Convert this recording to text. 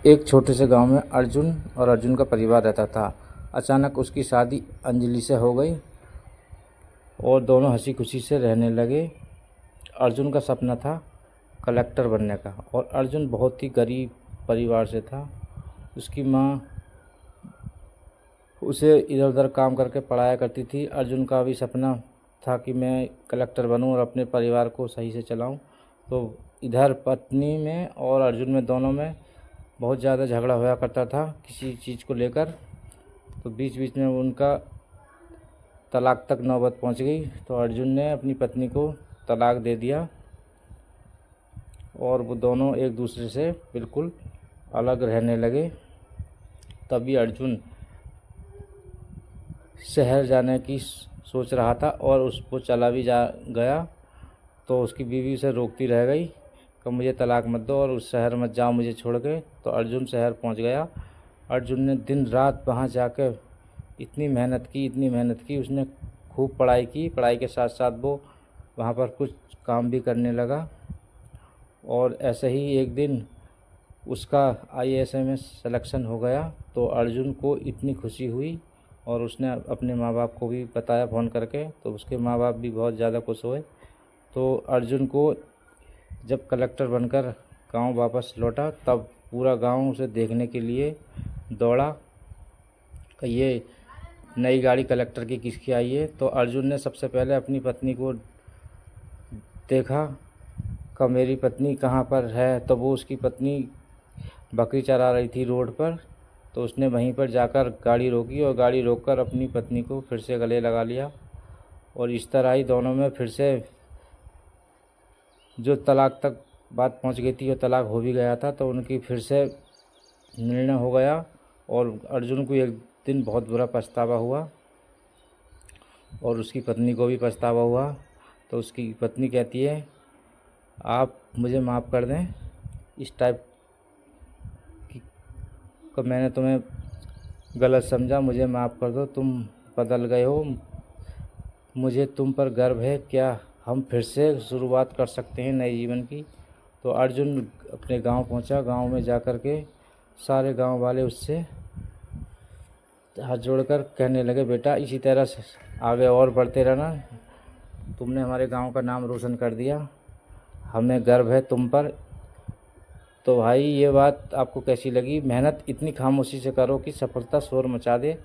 एक छोटे से गांव में अर्जुन और अर्जुन का परिवार रहता था। अचानक उसकी शादी अंजलि से हो गई और दोनों हंसी खुशी से रहने लगे। अर्जुन का सपना था कलेक्टर बनने का और अर्जुन बहुत ही गरीब परिवार से था। उसकी माँ उसे इधर उधर काम करके पढ़ाया करती थी। अर्जुन का भी सपना था कि मैं कलेक्टर बनूं और अपने परिवार को सही से चलाऊं। तो इधर पत्नी में और अर्जुन में दोनों में बहुत ज़्यादा झगड़ा होया करता था किसी चीज़ को लेकर। तो बीच बीच में उनका तलाक तक नौबत पहुंच गई। तो अर्जुन ने अपनी पत्नी को तलाक दे दिया और वो दोनों एक दूसरे से बिल्कुल अलग रहने लगे। तभी अर्जुन शहर जाने की सोच रहा था और उसको चला भी गया। तो उसकी बीवी उसे रोकती रह गई कि मुझे तलाक मत दो और उस शहर मत जाओ मुझे छोड़ के। तो अर्जुन शहर पहुंच गया। अर्जुन ने दिन रात वहां जाकर इतनी मेहनत की। उसने खूब पढ़ाई की। पढ़ाई के साथ साथ वो वहाँ पर कुछ काम भी करने लगा और ऐसे ही एक दिन उसका आईएएस में सिलेक्शन हो गया। तो अर्जुन को इतनी खुशी हुई और उसने अपने माँ बाप को भी बताया फ़ोन करके। तो उसके माँ बाप भी बहुत ज़्यादा खुश हुए। तो अर्जुन को जब कलेक्टर बनकर गांव वापस लौटा तब पूरा गांव उसे देखने के लिए दौड़ा कि ये नई गाड़ी कलेक्टर की किसकी आई है। तो अर्जुन ने सबसे पहले अपनी पत्नी को देखा कि मेरी पत्नी कहाँ पर है। तो वो उसकी पत्नी बकरी चरा रही थी रोड पर। तो उसने वहीं पर जाकर गाड़ी रोकी और गाड़ी रोककर अपनी पत्नी को फिर से गले लगा लिया और इस तरह ही दोनों में फिर से जो तलाक तक बात पहुंच गई थी और तलाक हो भी गया था। तो उनकी फिर से निर्णय हो गया और अर्जुन को एक दिन बहुत बुरा पछतावा हुआ और उसकी पत्नी को भी पछतावा हुआ। तो उसकी पत्नी कहती है आप मुझे माफ़ कर दें, इस टाइप कि मैंने तुम्हें गलत समझा, मुझे माफ़ कर दो, तुम बदल गए हो, मुझे तुम पर गर्व है, क्या हम फिर से शुरुआत कर सकते हैं नए जीवन की। तो अर्जुन अपने गांव पहुंचा। गांव में जाकर के सारे गांव वाले उससे हाथ जोड़कर कहने लगे बेटा इसी तरह से आगे और बढ़ते रहना, तुमने हमारे गांव का नाम रोशन कर दिया, हमें गर्व है तुम पर। तो भाई ये बात आपको कैसी लगी? मेहनत इतनी खामोशी से करो कि सफलता शोर मचा दे।